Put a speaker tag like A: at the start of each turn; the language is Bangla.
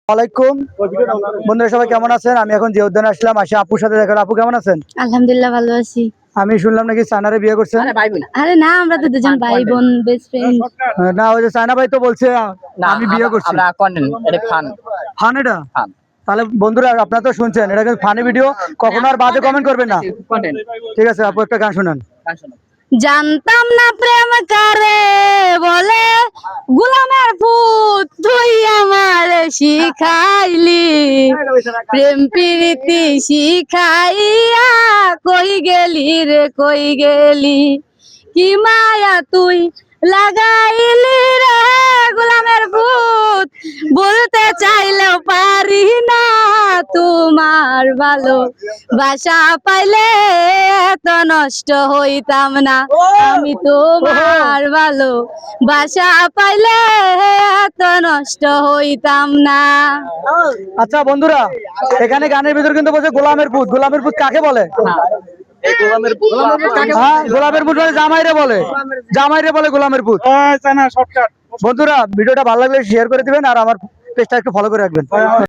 A: ওয়ালাইকুম বন্ধুরা, সবাই কেমন আছেন? আমি এখন যে উদ্যানে আসলাম, আসে আপুর সাথে দেখা। আপু কেমন আছেন?
B: আলহামদুলিল্লাহ ভালো আছি।
A: আমি শুনলাম নাকি সানারে বিয়ে করছেন।
B: আরে না, আমরা তো দুজন ভাই বোন, বেস্ট ফ্রেন্ড।
A: না, ওই যে সানা ভাই তো বলছে আমি বিয়ে করছি।
C: আমরা কন্টেন্ট এটা ফান
A: এটা
C: ফান
A: তাহলে বন্ধুরা, আপনারা তো শুনছেন, এটা কিন্তু ফানি ভিডিও, কখনো আর বাজে কমেন্ট করবেন না।
C: কন্টেন্ট
A: ঠিক আছে আপু, একটা গান শুনান।
B: জানতাম না প্রেম কারে বলে, গোলামের পুত তুই আমার শিখাইলি, প্রেম প্রীতি শিখাইয়া কই গেলি রে কই গেলি, কি মায়া তুই লাগাইলি রে গোলামের পুত, বলতে চাইলেও পারি না, তোমার ভালো বাসা পাইলে এত নষ্ট হইতাম না, আমি তোমার ভালো বাসা পাইলে এত নষ্ট হইতাম না।
A: আচ্ছা বন্ধুরা, এখানে গানের ভিতর কিন্তু বলছে গোলামের পুত। গোলামের পুত কাকে বলে? হ্যাঁ, গোলামের পুত মানে জামাইরে বলে। জামাইরে বলে গোলামের পুত। বন্ধুরা, ভিডিওটা ভালো লাগলে শেয়ার করে দিবেন আর আমার পেজটা একটু ফলো করে রাখবেন।